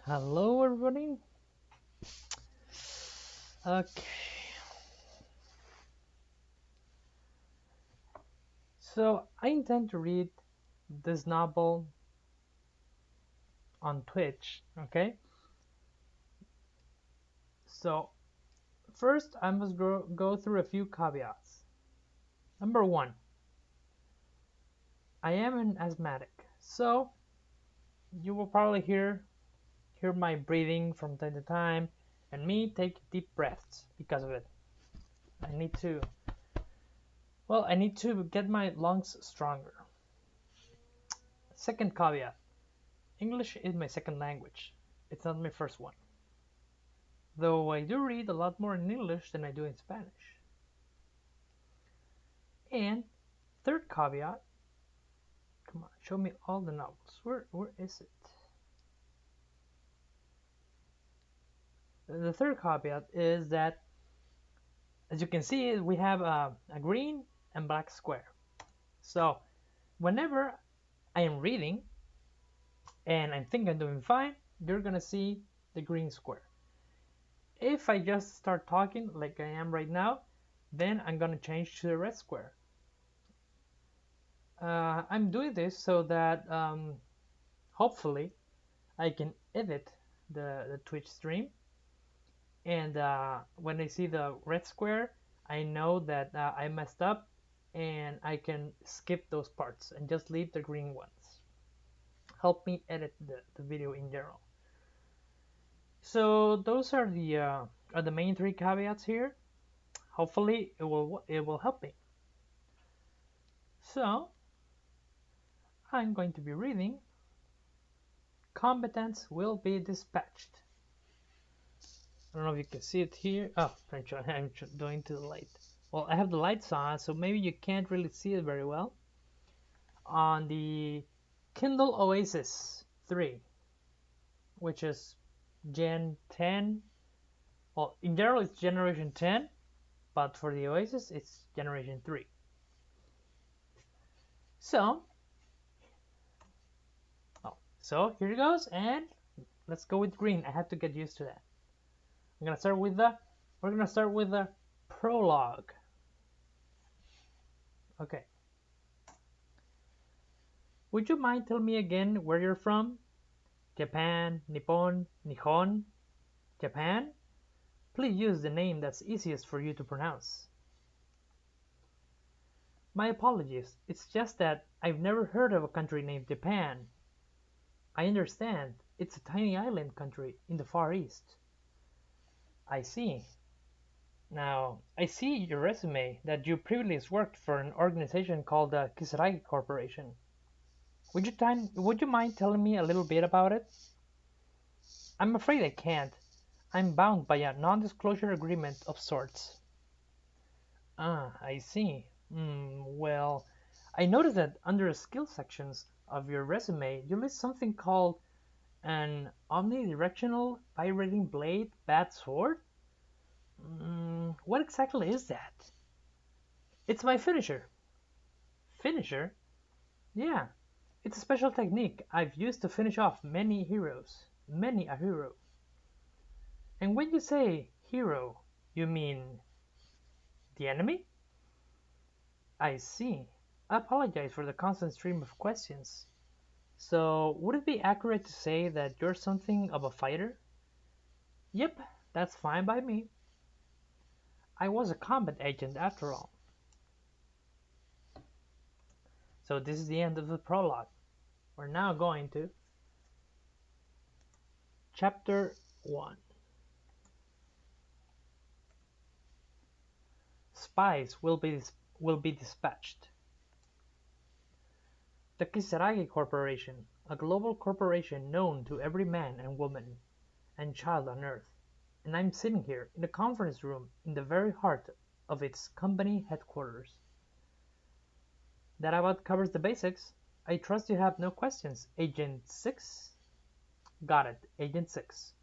Hello, everybody. Okay, so I intend to read this novel on Twitch. Okay, so first I must go through a few caveats. Number one, I am an asthmatic, so you will probably hear my breathing from time to time, and me take deep breaths because of it. I need to I need to get my lungs stronger. Second caveat: English is my second language. It's not my first one. Though I do read a lot more in English than I do in Spanish. And third caveat, come on, show me all the novels. Where is it? The third caveat is that, as you can see, we have a green and black square. So whenever I am reading and I think I'm doing fine, you're gonna see the green square. If I just start talking like I am right now, then I'm gonna change to the red square. I'm doing this so that hopefully I can edit the Twitch stream, and when I see the red square, I know that I messed up, and I can skip those parts and just leave the green ones. Help me edit the video in general. So those are the main three caveats here. Hopefully it will help me. So I'm going to be reading Combatants Will Be Dispatched. I don't know if you can see it here. Oh, I'm doing to the light. Well, I have the lights on, so maybe you can't really see it very well. On the Kindle Oasis 3, which is Gen 10. Well, in general, it's Generation 10, but for the Oasis, it's Generation 3. So, so here it goes, and let's go with green. I have to get used to that. We're gonna start with the prologue. Okay. Would you mind telling me again where you're from? Japan, Nippon, Nihon, Japan? Please use the name that's easiest for you to pronounce. My apologies, it's just that I've never heard of a country named Japan. I understand, it's a tiny island country in the Far East. I see. Now, I see your resume that you previously worked for an organization called the Kisaragi Corporation. Would you mind telling me a little bit about it? I'm afraid I can't. I'm bound by a non-disclosure agreement of sorts. Ah, I see. Well, I noticed that under the skill sections of your resume, you list something called an omnidirectional vibrating blade bat sword? What exactly is that? It's my finisher. Finisher? Yeah, it's a special technique I've used to finish off many heroes. Many a hero. And when you say hero, you mean the enemy? I see. I apologize for the constant stream of questions. So, would it be accurate to say that you're something of a fighter? Yep, that's fine by me. I was a combat agent after all. So, this is the end of the prologue. We're now going to Chapter 1. Spies will be dispatched. The Kisaragi Corporation, a global corporation known to every man and woman and child on Earth, and I'm sitting here in the conference room in the very heart of its company headquarters. That about covers the basics. I trust you have no questions, Agent 6? Got it, Agent 6.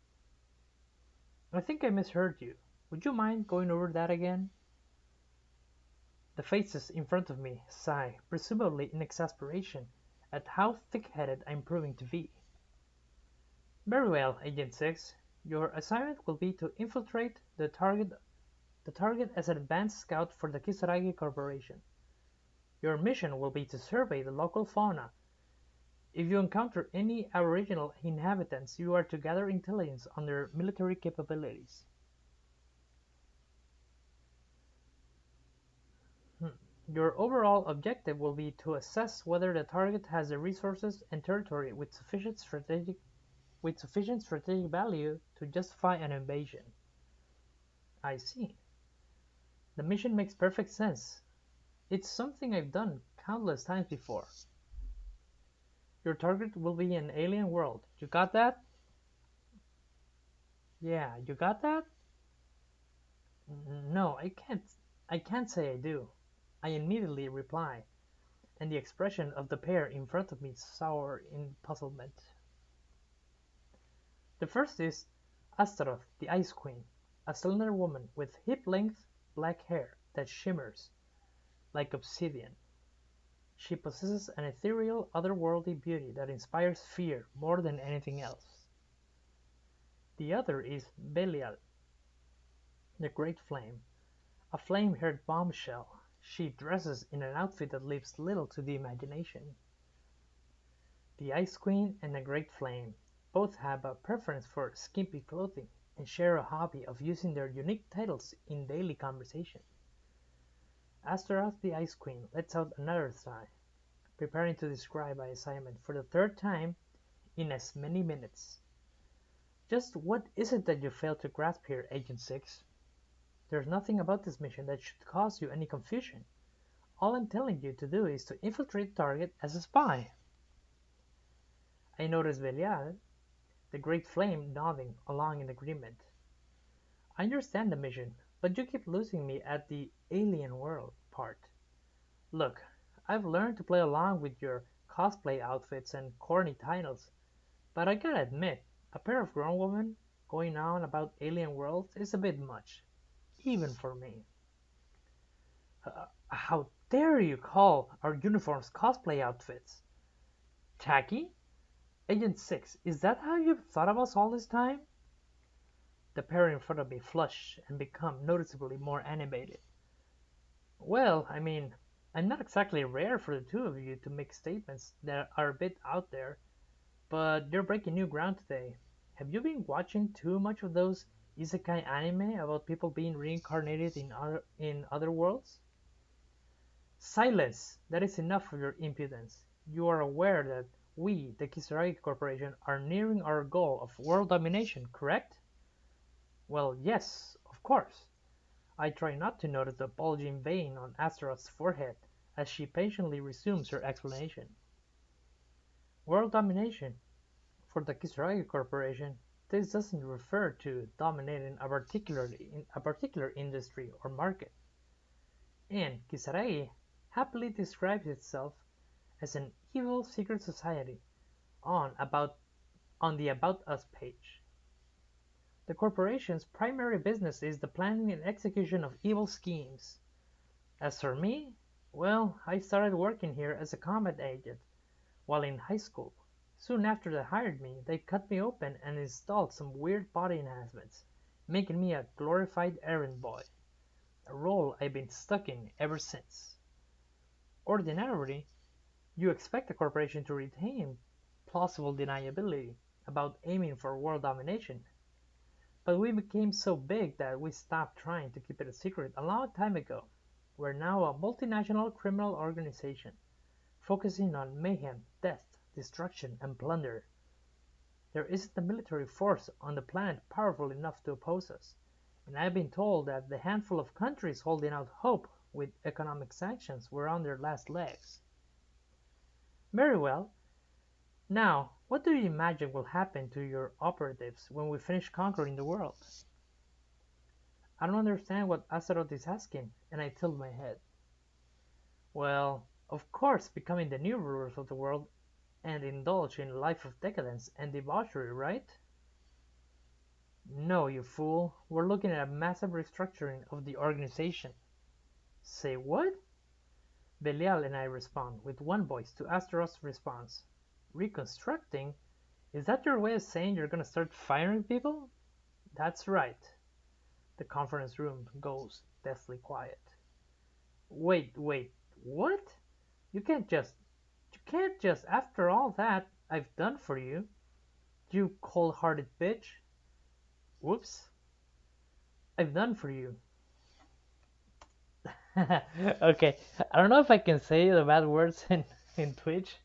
I think I misheard you. Would you mind going over that again? The faces in front of me sigh, presumably in exasperation at how thick-headed I'm proving to be. Very well, Agent 6. Your assignment will be to infiltrate the target as an advanced scout for the Kisaragi Corporation. Your mission will be to survey the local fauna. If you encounter any aboriginal inhabitants, you are to gather intelligence on their military capabilities. Hmm. Your overall objective will be to assess whether the target has the resources and territory with sufficient strategic value to justify an invasion. I see. The mission makes perfect sense. It's something I've done countless times before. Your target will be an alien world. You got that? Yeah, you got that? No, I can't. I can't say I do. I immediately reply, and the expression of the pair in front of me sour in puzzlement. The first is Astaroth, the Ice Queen, a slender woman with hip-length black hair that shimmers like obsidian. She possesses an ethereal, otherworldly beauty that inspires fear more than anything else. The other is Belial, the Great Flame, a flame-haired bombshell. She dresses in an outfit that leaves little to the imagination. The Ice Queen and the Great Flame both have a preference for skimpy clothing and share a hobby of using their unique titles in daily conversation. Astaroth the Ice Queen lets out another sigh, preparing to describe my assignment for the third time in as many minutes. Just what is it that you fail to grasp here, Agent 6? There's nothing about this mission that should cause you any confusion. All I'm telling you to do is to infiltrate the target as a spy. I notice Belial, the Great Flame, nodding along in agreement. I understand the mission, but you keep losing me at the alien world part. Look, I've learned to play along with your cosplay outfits and corny titles, but I gotta admit, a pair of grown women going on about alien worlds is a bit much, even for me. How dare you call our uniforms cosplay outfits? Tacky? Agent 6, is that how you've thought of us all this time? The pair in front of me flush and become noticeably more animated. Well, I mean, I'm not exactly rare for the two of you to make statements that are a bit out there, but you're breaking new ground today. Have you been watching too much of those isekai anime about people being reincarnated in other worlds? Silence! That is enough of your impudence. You are aware that we, the Kisaragi Corporation, are nearing our goal of world domination, correct? Well, yes, of course. I try not to notice the bulging vein on Astaroth's forehead as she patiently resumes her explanation. World domination. For the Kisaragi Corporation, this doesn't refer to dominating a particular industry or market. And Kisaragi happily describes itself as an evil secret society on about on the About Us page. The corporation's primary business is the planning and execution of evil schemes. As for me, well, I started working here as a combat agent while in high school. Soon after they hired me, they cut me open and installed some weird body enhancements, making me a glorified errand boy, a role I've been stuck in ever since. Ordinarily, you expect a corporation to retain plausible deniability about aiming for world domination, but we became so big that we stopped trying to keep it a secret a long time ago. We're now a multinational criminal organization, focusing on mayhem, death, destruction, and plunder. There isn't a military force on the planet powerful enough to oppose us, and I've been told that the handful of countries holding out hope with economic sanctions were on their last legs. Very well. Now, what do you imagine will happen to your operatives when we finish conquering the world? I don't understand what Astaroth is asking, and I tilt my head. Well, of course, becoming the new rulers of the world and indulge in a life of decadence and debauchery, right? No, you fool. We're looking at a massive restructuring of the organization. Say what? Belial and I respond with one voice to Astaroth's response. Reconstructing? Is that your way of saying you're gonna start firing people? That's right. The conference room goes deathly quiet. Wait, what? You can't just, you can't just, after all that I've done for you, you cold-hearted bitch. Whoops. I've done for you. Okay, I don't know if I can say the bad words in Twitch.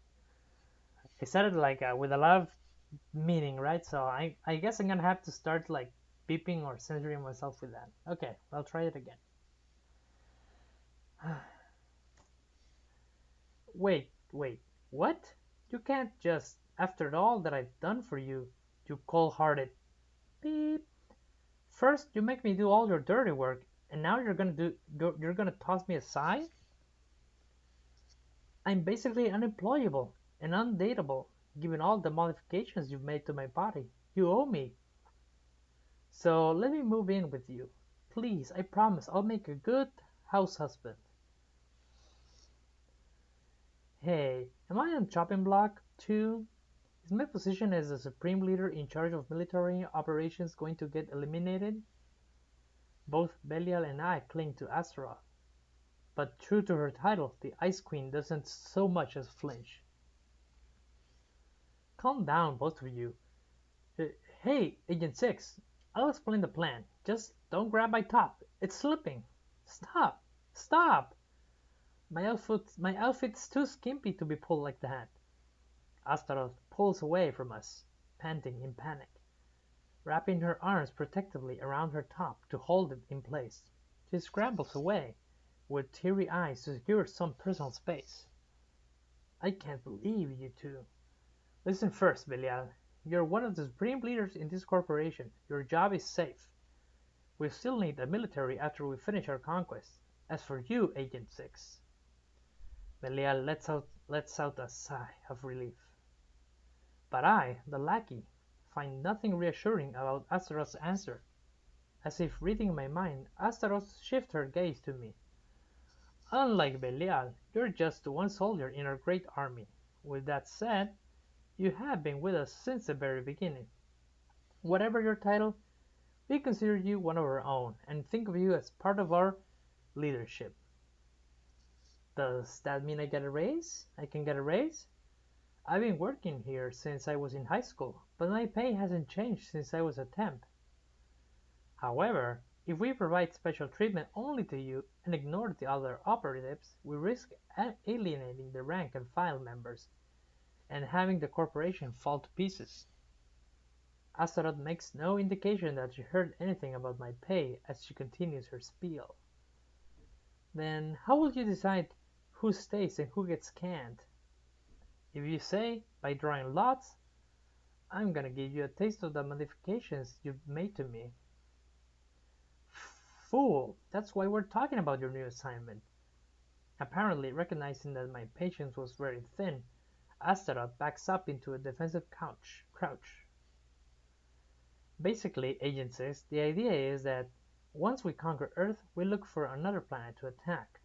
I said it like with a lot of meaning, right? So I guess I'm gonna have to start like beeping or censoring myself with that. Okay, I'll try it again. Wait, what? You can't just, after all that I've done for you, you cold-hearted beep. First, you make me do all your dirty work, and now you're gonna toss me aside? I'm basically unemployable and undateable, given all the modifications you've made to my body. You owe me. So let me move in with you. Please, I promise I'll make a good house husband. Hey, am I on chopping block too? Is my position as the supreme leader in charge of military operations going to get eliminated? Both Belial and I cling to Astaroth, but true to her title, the Ice Queen doesn't so much as flinch. Calm down, both of you. Uh, Hey, Agent 6, I'll explain the plan. Just don't grab my top. It's slipping. Stop! Stop! My outfit's too skimpy to be pulled like that. Astaroth pulls away from us, panting in panic, wrapping her arms protectively around her top to hold it in place. She scrambles away, with teary eyes to secure some personal space. I can't believe you two. Listen first, Belial. You're one of the supreme leaders in this corporation. Your job is safe. We still need a military after we finish our conquest. As for you, Agent 6. Belial lets out a sigh of relief. But I, the lackey, find nothing reassuring about Astaroth's answer. As if reading my mind, Astaroth shifts her gaze to me. Unlike Belial, you're just one soldier in our great army. With that said, you have been with us since the very beginning. Whatever your title, we consider you one of our own and think of you as part of our leadership. Does that mean I get a raise? I can get a raise? I've been working here since I was in high school, but my pay hasn't changed since I was a temp. However, if we provide special treatment only to you and ignore the other operatives, we risk alienating the rank and file members and having the corporation fall to pieces. Astaroth makes no indication that she heard anything about my pay as she continues her spiel. Then how will you decide who stays and who gets canned? If you say by drawing lots, I'm gonna give you a taste of the modifications you've made to me. Fool! That's why we're talking about your new assignment. Apparently recognizing that my patience was very thin, Astaroth backs up into a defensive crouch. Basically, Agent says, the idea is that once we conquer Earth, we look for another planet to attack.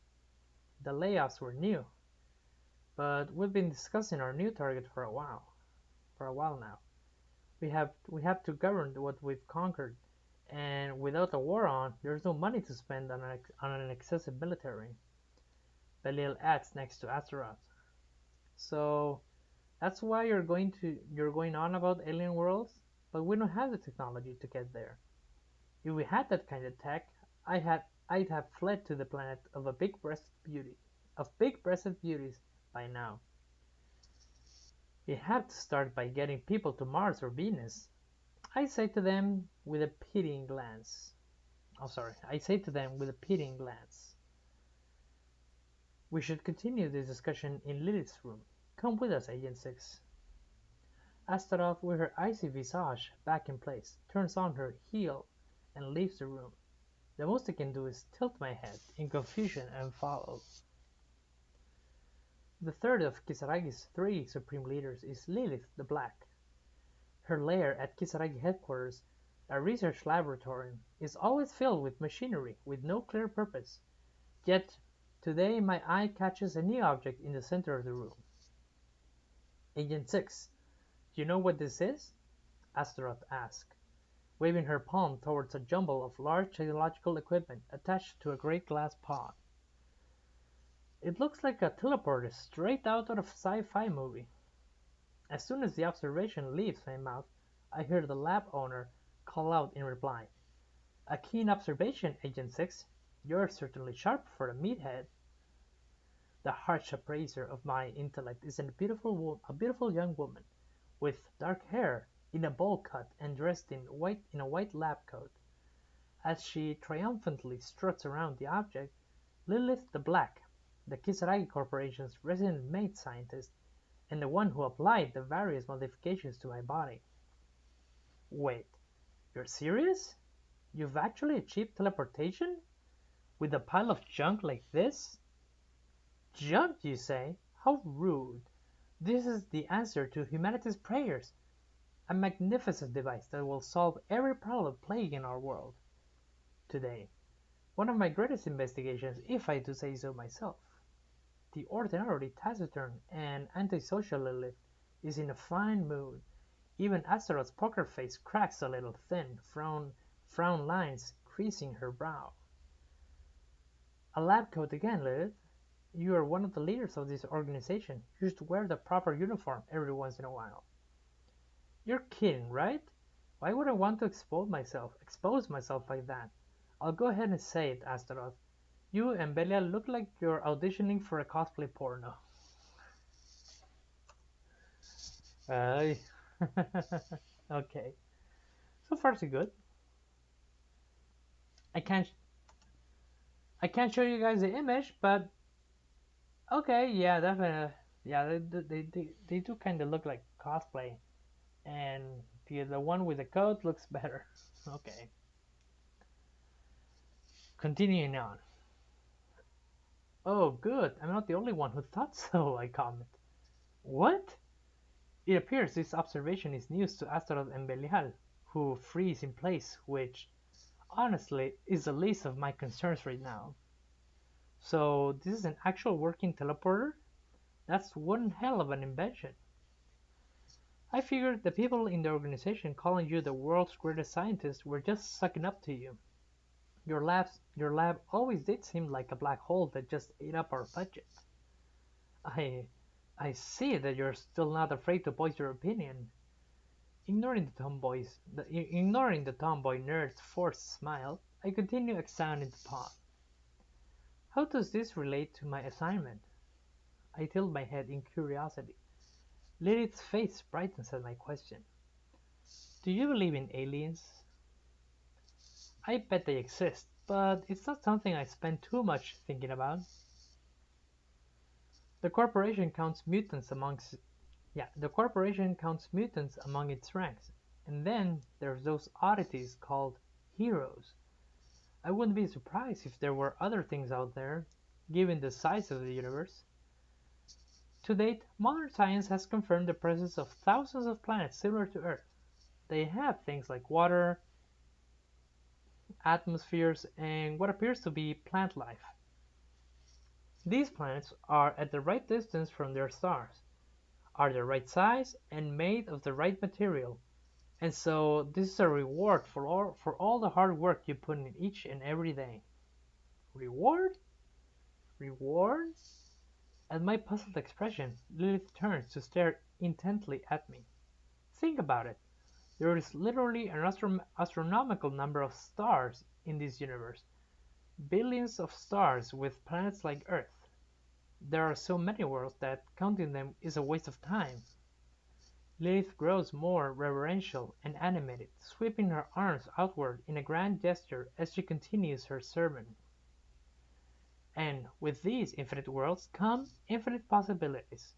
The layoffs were new, but we've been discussing our new target for a while. For a while now. We have to govern what we've conquered, and without a war on, there's no money to spend on an excessive military. Belial adds next to Astaroth. So that's why you're going on about alien worlds, but we don't have the technology to get there. If we had that kind of tech, I'd have fled to the planet of big breasted beauties by now. We have to start by getting people to Mars or Venus. I say to them with a pitying glance. Oh, sorry. I say to them with a pitying glance. We should continue this discussion in Lilith's room. Come with us, Agent 6. Astaroth, with her icy visage back in place, turns on her heel and leaves the room. The most I can do is tilt my head in confusion and follow. The third of Kisaragi's three supreme leaders is Lilith the Black. Her lair at Kisaragi headquarters, a research laboratory, is always filled with machinery with no clear purpose. Yet today my eye catches a new object in the center of the room. Agent 6, Do you know what this is? Astaroth asked, waving her palm towards a jumble of large technological equipment attached to a great glass pod. It looks like a teleporter straight out of a sci-fi movie. As soon as the observation leaves my mouth, I hear the lab owner call out in reply, "A keen observation, Agent 6. You're certainly sharp for a meathead." The harsh appraiser of my intellect is a beautiful young woman, with dark hair in a bowl cut and dressed in a white lab coat. As she triumphantly struts around the object, Lilith the Black, the Kisaragi Corporation's resident maid scientist, and the one who applied the various modifications to my body. Wait, you're serious? You've actually achieved teleportation? With a pile of junk like this? Junk, you say? How rude. This is the answer to humanity's prayers. A magnificent device that will solve every problem plaguing our world today. One of my greatest investigations, if I do say so myself. The ordinarily taciturn and antisocial Lilith is in a fine mood. Even Astaroth's poker face cracks a little thin, frown lines creasing her brow. A lab coat again, Lilith. You are one of the leaders of this organization. You should wear the proper uniform every once in a while. You're kidding, right? Why would I want to expose myself like that? I'll go ahead and say it, Astaroth. You and Belia look like you're auditioning for a cosplay porno. Uh, okay, so far so good. I can't I can't show you guys the image, but okay, yeah, definitely, yeah, they do kind of look like cosplay, and the one with the coat looks better. Okay, continuing on. Oh, good, I'm not the only one who thought so. I comment. What? It appears this observation is news to Astaroth and Belial, who freeze in place, which, honestly, is the least of my concerns right now. So, this is an actual working teleporter? That's one hell of an invention. I figured the people in the organization calling you the world's greatest scientist were just sucking up to you. Your lab always did seem like a black hole that just ate up our budget. I I see that you're still not afraid to voice your opinion. Ignoring the tomboy nerd's forced smile, I continue examining the pod. How does this relate to my assignment? I tilt my head in curiosity. Lilith's face brightens at my question. Do you believe in aliens? I bet they exist, but it's not something I spend too much thinking about. The corporation counts mutants amongst the corporation counts mutants among its ranks, and then there's those oddities called heroes. I wouldn't be surprised if there were other things out there, given the size of the universe. To date, modern science has confirmed the presence of thousands of planets similar to Earth. They have things like water, atmospheres, and what appears to be plant life. These planets are at the right distance from their stars, are the right size, and made of the right material. And so this is a reward for all the hard work you put in each and every day. Reward? Reward? At my puzzled expression, Lilith turns to stare intently at me. Think about it. There is literally an astronomical number of stars in this universe. Billions of stars with planets like Earth. There are so many worlds that counting them is a waste of time. Lilith grows more reverential and animated, sweeping her arms outward in a grand gesture as she continues her sermon. And with these infinite worlds come infinite possibilities.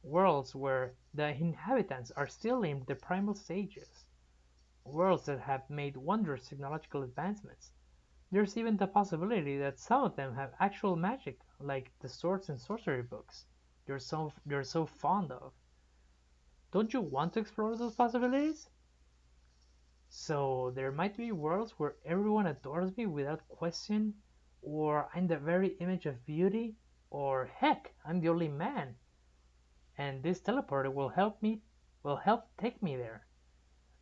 Worlds where the inhabitants are still in the primal stages. Worlds that have made wondrous technological advancements. There's even the possibility that some of them have actual magic, like the swords and sorcery books you're so fond of. Don't you want to explore those possibilities? So there might be worlds where everyone adores me without question, or I'm the very image of beauty, or heck, I'm the only man, and this teleporter will help me. will help take me there.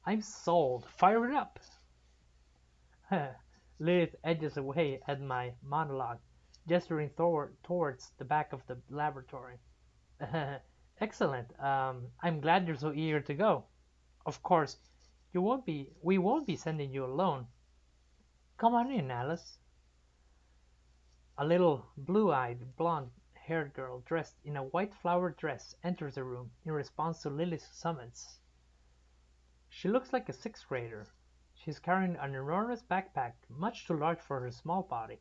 I'm sold. Fire it up. Lilith edges away at my monologue, gesturing towards the back of the laboratory. Excellent. I'm glad you're so eager to go. Of course, we won't be sending you alone. Come on in, Alice. A little blue-eyed, blonde-haired girl dressed in a white flowered dress enters the room in response to Lily's summons. She looks like a sixth grader. She's carrying an enormous backpack, much too large for her small body,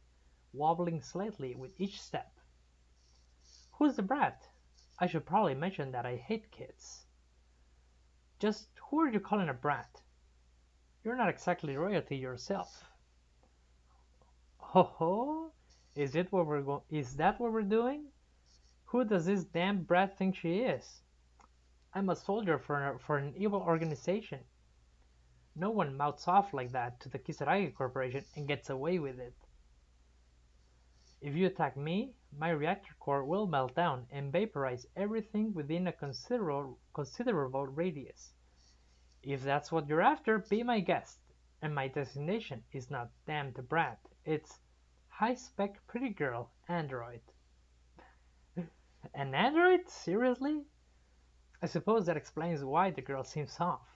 wobbling slightly with each step. Who's the brat? I should probably mention that I hate kids. Just who are you calling a brat? You're not exactly royalty yourself. Ho ho! Is that what we're doing? Who does this damn brat think she is? I'm a soldier for an evil organization. No one mouths off like that to the Kisaragi Corporation and gets away with it. If you attack me, my reactor core will melt down and vaporize everything within a considerable radius. If that's what you're after, be my guest. And my designation is not damned brat, it's high-spec pretty girl android. An android? Seriously? I suppose that explains why the girl seems off.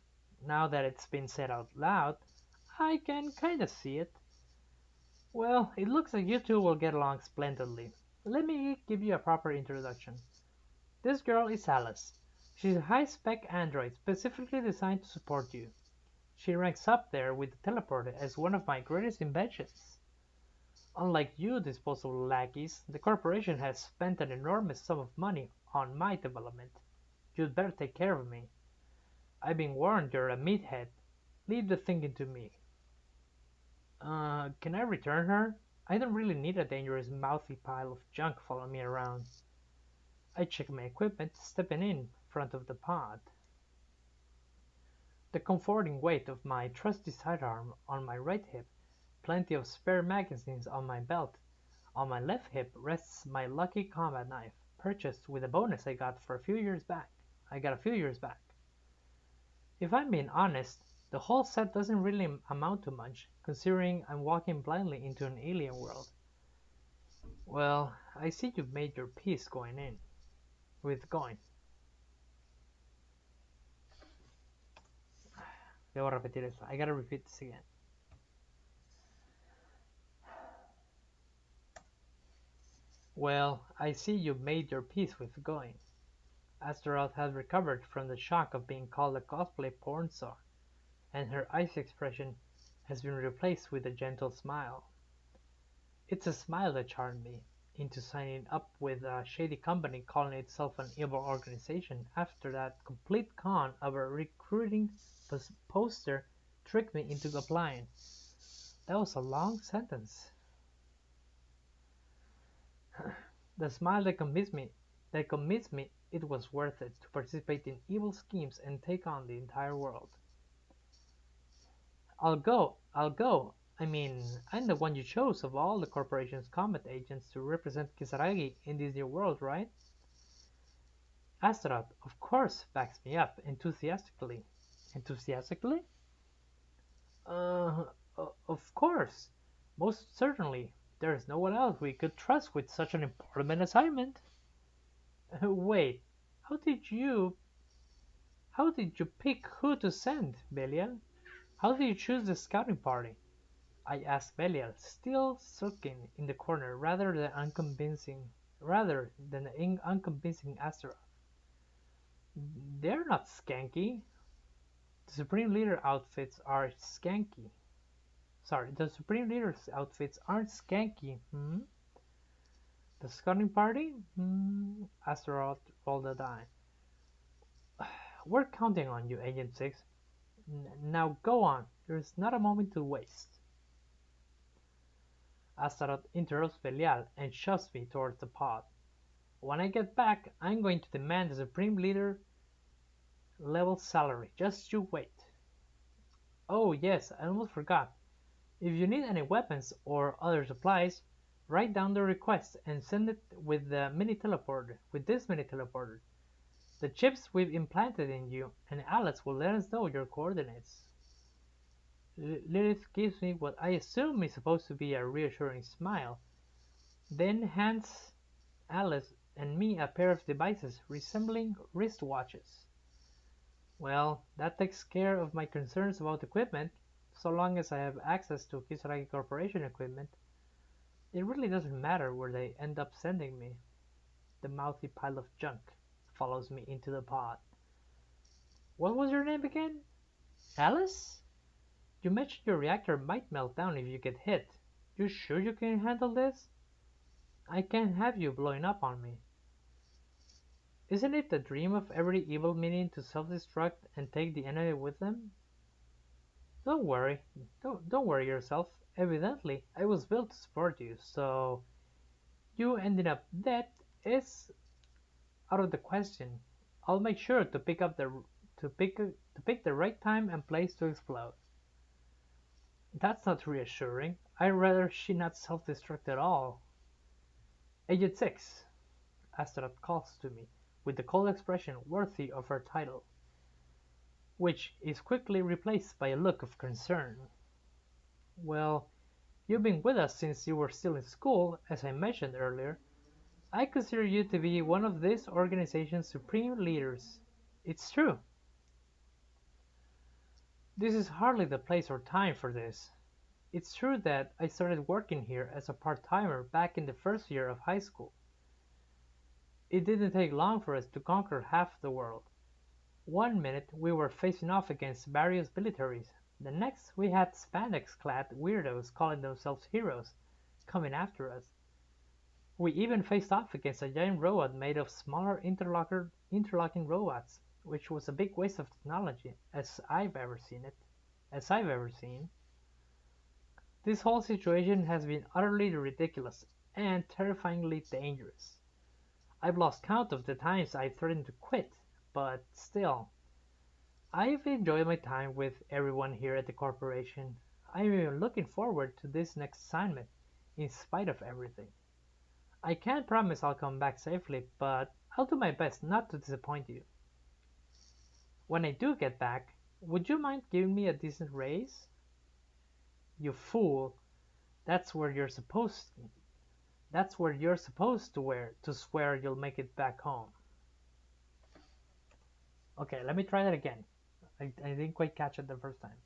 Now that it's been said out loud, I can kinda see it. Well, it looks like you two will get along splendidly. Let me give you a proper introduction. This girl is Alice. She's a high-spec android specifically designed to support you. She ranks up there with the teleporter as one of my greatest inventions. Unlike you disposable lackeys, the corporation has spent an enormous sum of money on my development. You'd better take care of me. I've been warned you're a meathead. Leave the thinking to me. Can I return her? I don't really need a dangerous mouthy pile of junk following me around. I check my equipment, stepping in front of the pod. The comforting weight of my trusty sidearm on my right hip, plenty of spare magazines on my belt. On my left hip rests my lucky combat knife, purchased with a bonus I got a few years back. If I'm being honest, the whole set doesn't really amount to much, considering I'm walking blindly into an alien world. Well, I see you've made your peace with going. Debo repetir eso. I gotta repeat this again. Well, I see you've made your peace with going. Astaroth has recovered from the shock of being called a cosplay porn star, and her eyes expression has been replaced with a gentle smile. It's a smile that charmed me into signing up with a shady company calling itself an evil organization after that complete con of a recruiting poster tricked me into applying. That was a long sentence. The smile that convinced me it was worth it to participate in evil schemes and take on the entire world. I'll go. I mean, I'm the one you chose of all the corporation's combat agents to represent Kisaragi in this new world, right? Astaroth, of course, backs me up enthusiastically. Enthusiastically? Uh, of course. Most certainly. There's no one else we could trust with such an important assignment. Wait, how did you pick who to send, Belial? How did you choose the scouting party? I asked Belial, still sulking in the corner rather than the unconvincing Astaroth. They're not skanky. The Supreme Leader outfits are skanky. Sorry, the Supreme Leader's outfits aren't skanky, hmm? The scouting party? Astaroth rolled a die. We're counting on you, Agent 6. Now go on. There's not a moment to waste. Astaroth interrupts Belial and shoves me towards the pod. When I get back, I'm going to demand the Supreme Leader level salary. Just you wait. Oh yes, I almost forgot. If you need any weapons or other supplies, write down the request and send it with this mini teleporter. The chips we've implanted in you, and Alice will let us know your coordinates. Lilith gives me what I assume is supposed to be a reassuring smile, then hands Alice and me a pair of devices resembling wristwatches. Well, that takes care of my concerns about equipment. So long as I have access to Kisaragi Corporation equipment, it really doesn't matter where they end up sending me. The mouthy pile of junk follows me into the pod. What was your name again? Alice? You mentioned your reactor might melt down if you get hit. You sure you can handle this? I can't have you blowing up on me. Isn't it the dream of every evil minion to self-destruct and take the enemy with them? Don't worry. Don't worry yourself. Evidently, I was built to support you, so you ending up dead is out of the question. I'll make sure to pick the right time and place to explode. That's not reassuring. I'd rather she not self-destruct at all. Agent 6, Astaroth calls to me, with the cold expression worthy of her title, which is quickly replaced by a look of concern. Well, you've been with us since you were still in school, as I mentioned earlier. I consider you to be one of this organization's supreme leaders. It's true. This is hardly the place or time for this. It's true that I started working here as a part-timer back in the first year of high school. It didn't take long for us to conquer half the world. One minute we were facing off against various militaries, the next we had spandex-clad weirdos calling themselves heroes coming after us. We even faced off against a giant robot made of smaller interlocking robots, which was a big waste of technology as I've ever seen. This whole situation has been utterly ridiculous and terrifyingly dangerous. I've lost count of the times I've threatened to quit, but still, I've enjoyed my time with everyone here at the corporation. I'm even looking forward to this next assignment, in spite of everything. I can't promise I'll come back safely, but I'll do my best not to disappoint you. When I do get back, would you mind giving me a decent raise? You fool! That's where you're supposed that's where you're supposed to swear you'll make it back home. Okay, let me try that again. I didn't quite catch it the first time.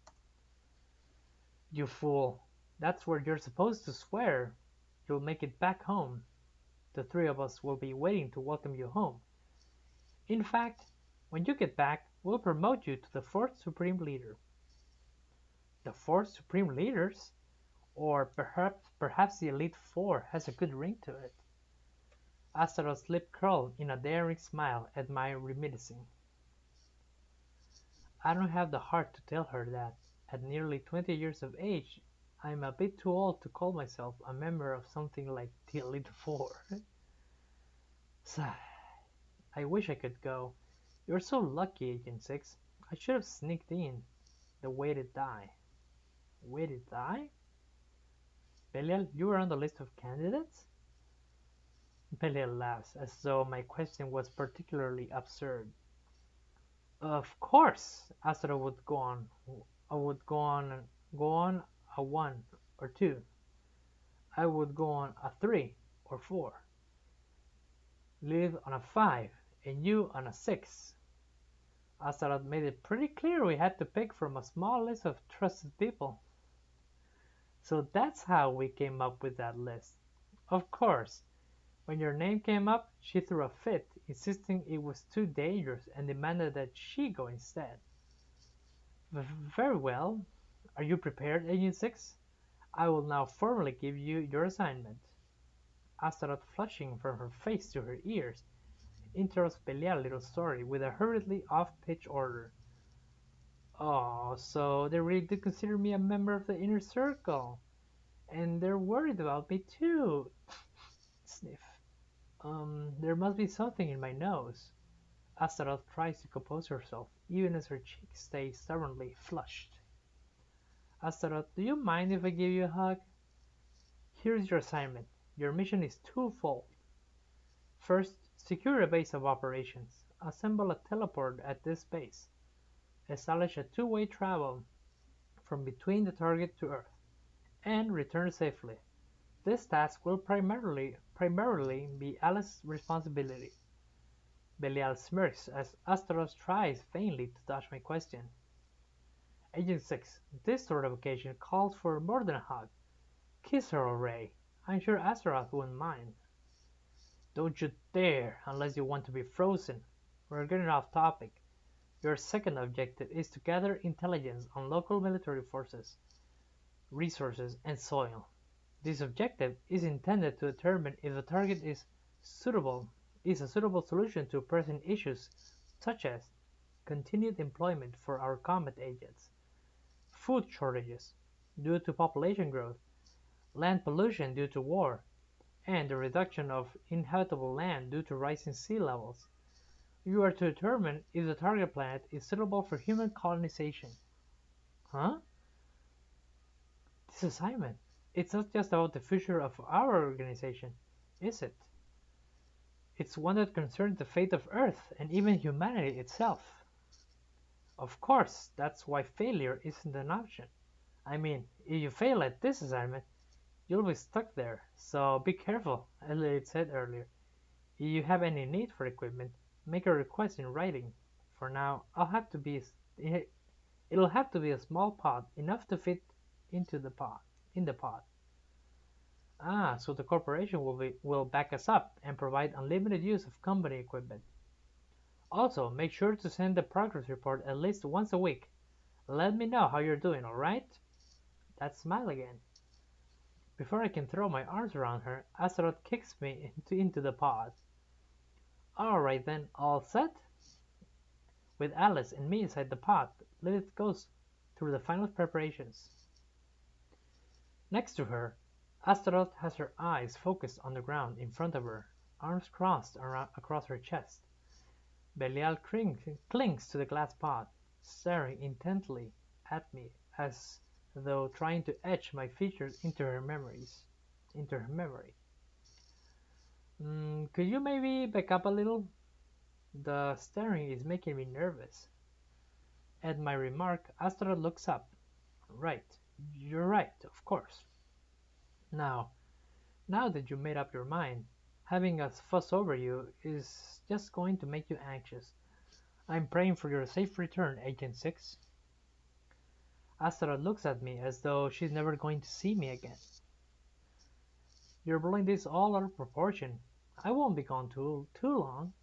You fool! That's where you're supposed to swear you'll make it back home. The three of us will be waiting to welcome you home. In fact, when you get back, we'll promote you to the fourth Supreme Leader. The fourth Supreme Leaders? Or perhaps the Elite Four has a good ring to it. Astaroth's lip curled in a daring smile at my reminiscing. I don't have the heart to tell her that, at nearly 20 years of age, I'm a bit too old to call myself a member of something like the Elite Four. Sigh. I wish I could go. You're so lucky, Agent 6. I should have sneaked in. The way to die. Way to die? Belial, you were on the list of candidates? Belial laughs, as though my question was particularly absurd. Of course, Astra would go on. I would go on a 1 or 2. I would go on a 3 or 4. Live on a 5, and you on a 6. Astaroth made it pretty clear we had to pick from a small list of trusted people. So that's how we came up with that list. Of course, when your name came up, she threw a fit, insisting it was too dangerous and demanded that she go instead. Very well. Are you prepared, Agent 6? I will now formally give you your assignment. Astaroth, flushing from her face to her ears, interrupts Belial's little story with a hurriedly off-pitch order. Oh, so they really do consider me a member of the inner circle. And they're worried about me too. Sniff. There must be something in my nose. Astaroth tries to compose herself, even as her cheeks stay stubbornly flushed. Astaroth, do you mind if I give you a hug? Here's your assignment. Your mission is twofold. First, secure a base of operations. assemble a teleport at this base, establish a two-way travel from between the target to Earth, and return safely. This task will primarily be Alice's responsibility. Belial smirks as Astaroth tries vainly to dodge my question. Agent 6, this sort of occasion calls for more than a hug. Kiss her, Ray. I'm sure Astaroth wouldn't mind. Don't you dare, unless you want to be frozen. We're getting off topic. Your second objective is to gather intelligence on local military forces, resources, and soil. This objective is intended to determine if the target is a suitable solution to present issues such as continued employment for our combat agents, food shortages due to population growth, land pollution due to war, and the reduction of inhabitable land due to rising sea levels. You are to determine if the target planet is suitable for human colonization. Huh? This assignment. It's not just about the future of our organization, is it? It's one that concerns the fate of Earth and even humanity itself. Of course, that's why failure isn't an option. I mean, if you fail at this assignment, you'll be stuck there, so be careful, as it said earlier. If you have any need for equipment, make a request in writing. For now, it'll have to be a small pod, enough to fit into the pod. In the pod. Ah, so the corporation will back us up and provide unlimited use of company equipment. Also, make sure to send the progress report at least once a week. Let me know how you're doing, alright? That smile again. Before I can throw my arms around her, Astaroth kicks me into the pod. Alright then, all set? With Alice and me inside the pod, Lilith goes through the final preparations. Next to her, Astaroth has her eyes focused on the ground in front of her, arms crossed across her chest. Belial clings to the glass pod, staring intently at me as though trying to etch my features into her memory. Could you maybe back up a little? The staring is making me nervous. At my remark, Astaroth looks up. Right, you're right, of course. Now that you made up your mind, having us fuss over you is just going to make you anxious. I'm praying for your safe return, Agent 6. Astaroth looks at me as though she's never going to see me again. You're blowing this all out of proportion. I won't be gone too long.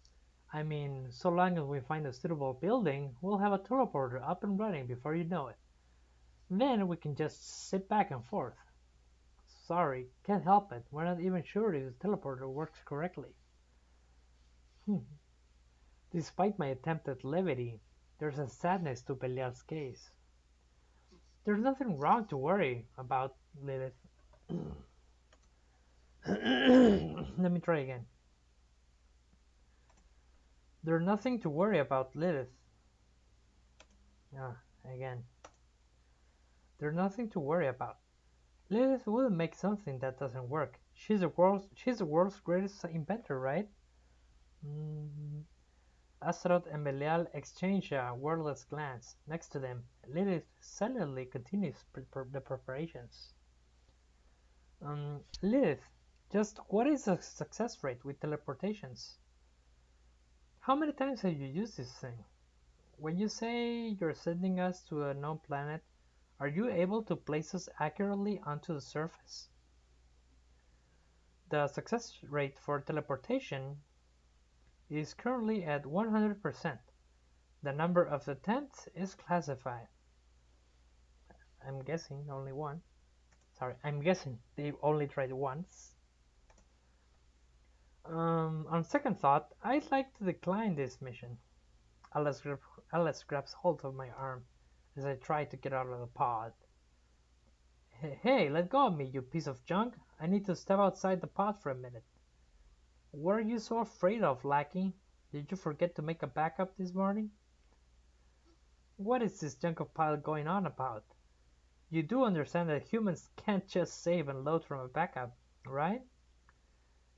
I mean, so long as we find a suitable building, we'll have a teleporter up and running before you know it. Then we can just sit back and forth. Sorry, can't help it. We're not even sure if the teleporter works correctly. Despite my attempt at levity, there's a sadness to Belial's gaze. There's nothing wrong to worry about, Lilith. Let me try again. There's nothing to worry about, Lilith. Again. There's nothing to worry about. Lilith wouldn't make something that doesn't work. She's the world's greatest inventor, right? Astaroth and Belial exchange a wordless glance. Next to them, Lilith silently continues the preparations. Lilith, just what is the success rate with teleportations? How many times have you used this thing? When you say you're sending us to a known planet, are you able to place us accurately onto the surface? The success rate for teleportation is currently at 100%. The number of attempts is classified. I'm guessing only one. I'm guessing they only tried once. On second thought, I'd like to decline this mission. Alice grabs hold of my arm as I try to get out of the pod. Hey, let go of me, you piece of junk. I need to step outside the pod for a minute. What are you so afraid of, lackey? Did you forget to make a backup this morning? What is this junk of pile going on about? You do understand that humans can't just save and load from a backup, right?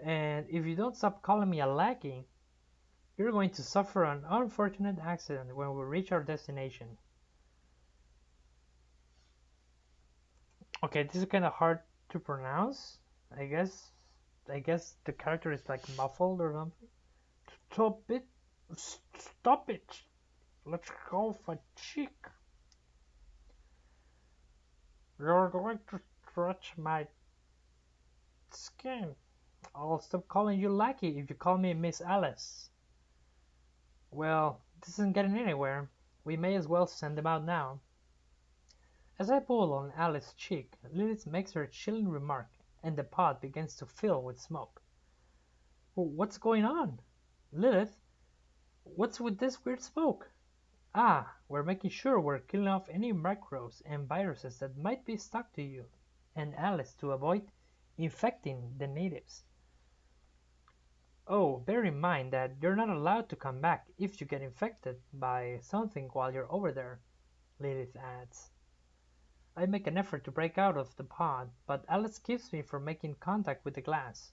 And if you don't stop calling me a lackey, You're going to suffer an unfortunate accident when we reach our destination. Okay, this is kind of hard to pronounce. I guess. I guess the character is like muffled or something. Stop it! Stop it! Let's go for chick. You're going to stretch my skin. I'll stop calling you Lucky if you call me Miss Alice. Well, this isn't getting anywhere. We may as well send them out now. As I pull on Alice's cheek, Lilith makes her chilling remark, and the pod begins to fill with smoke. What's going on? Lilith, what's with this weird smoke? Ah, we're making sure we're killing off any microbes and viruses that might be stuck to you and Alice to avoid infecting the natives. Oh, bear in mind that you're not allowed to come back if you get infected by something while you're over there, Lilith adds. I make an effort to break out of the pod, but Alice keeps me from making contact with the glass.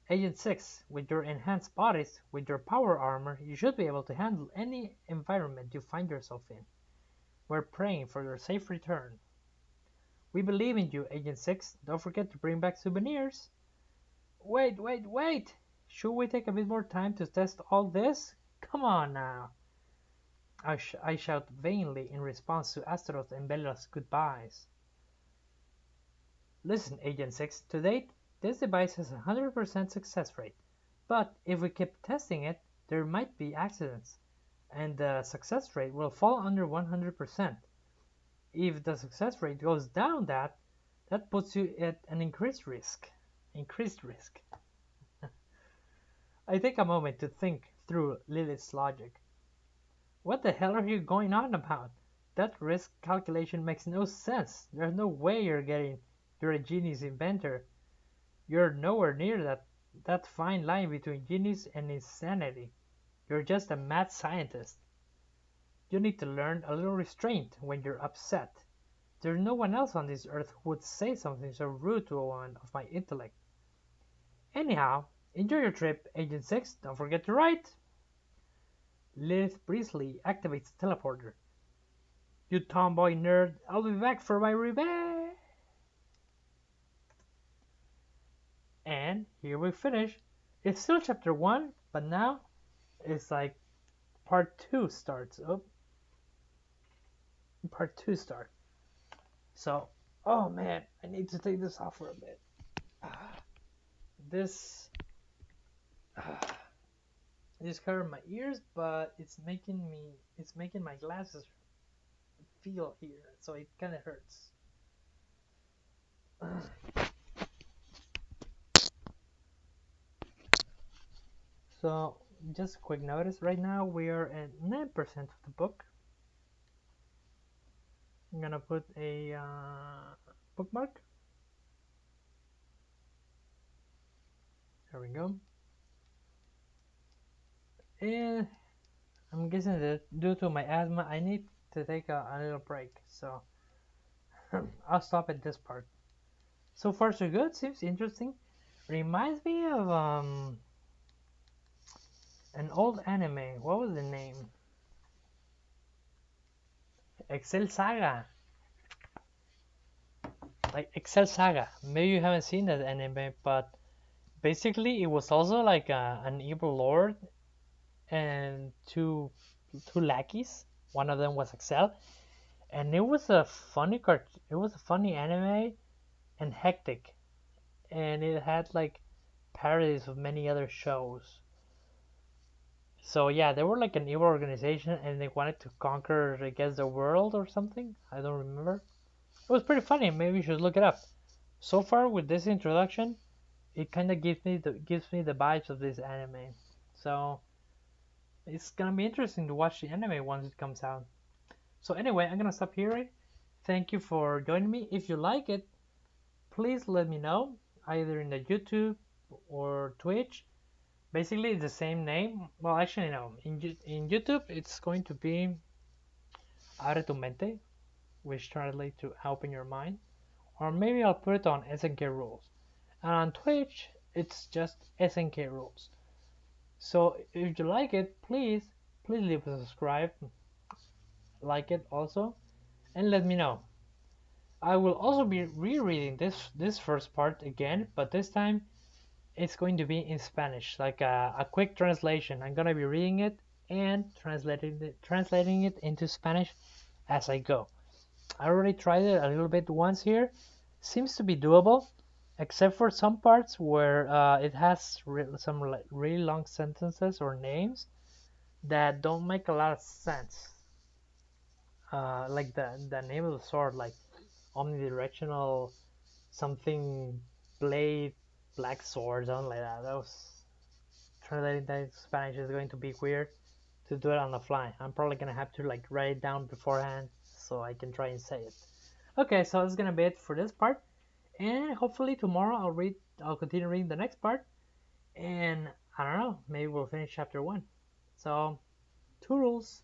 Agent 6, with your enhanced bodies, with your power armor, you should be able to handle any environment you find yourself in. We're praying for your safe return. We believe in you, Agent 6. Don't forget to bring back souvenirs. Wait! Should we take a bit more time to test all this? Come on now. I shout vainly in response to Astaroth and Bella's goodbyes. Listen, Agent 6, to date, this device has a 100% success rate, but if we keep testing it, there might be accidents, and the success rate will fall under 100%. If the success rate goes down that puts you at an increased risk. I take a moment to think through Lilith's logic. What the hell are you going on about? That risk calculation makes no sense. There's no way you're a genius inventor. You're nowhere near that fine line between genius and insanity. You're just a mad scientist. You need to learn a little restraint when you're upset. There's no one else on this earth who would say something so rude to one of my intellect. Anyhow, enjoy your trip, Agent 6. Don't forget to write. Lilith breezily activates the teleporter. You tomboy nerd, I'll be back for my revenge. And here we finish. It's still chapter 1, but now it's like part 2 starts. Part 2 starts. So, oh man, I need to take this off for a bit. This hurt my ears, but it's making my glasses feel here, so it kind of hurts. So, just a quick notice, right now we are at 9% of the book. I'm gonna put a bookmark. There we go. And I'm guessing that due to my asthma, I need to take a little break, so I'll stop at this part. So far so good, seems interesting. Reminds me of an old anime. What was the name? Excel Saga. Like Excel Saga. Maybe you haven't seen that anime, but basically it was also like an evil lord and two lackeys. One of them was Excel, and it was a funny It was a funny anime and hectic, and it had like parodies of many other shows. So yeah, they were like an evil organization, and they wanted to conquer, I guess, the world or something. I don't remember. It was pretty funny. Maybe you should look it up. So far with this introduction, it kind of gives me the vibes of this anime. So it's gonna be interesting to watch the anime once it comes out. So anyway, I'm gonna stop here. Thank you for joining me. If you like it, please let me know either in the YouTube or Twitch. Basically, it's the same name. Well, actually, no. In YouTube, it's going to be Abre tu mente, which translates to open your mind. Or maybe I'll put it on SNK Rules. And on Twitch, it's just SNK Rules. So if you like it, please leave a subscribe, like it also, and let me know. I will also be rereading this first part again, but this time it's going to be in Spanish, like a quick translation. I'm gonna be reading it and translating it into Spanish as I go. I already tried it a little bit once here. Seems to be doable, except for some parts where it has some really long sentences or names that don't make a lot of sense. Like the name of the sword, like omnidirectional something blade, black sword, something like that. That was translating that into Spanish is going to be weird to do it on the fly. I'm probably gonna have to like write it down beforehand so I can try and say it. Okay, so that's gonna be it for this part, and hopefully tomorrow I'll continue reading the next part, and I don't know, maybe we'll finish chapter one. So, toodles.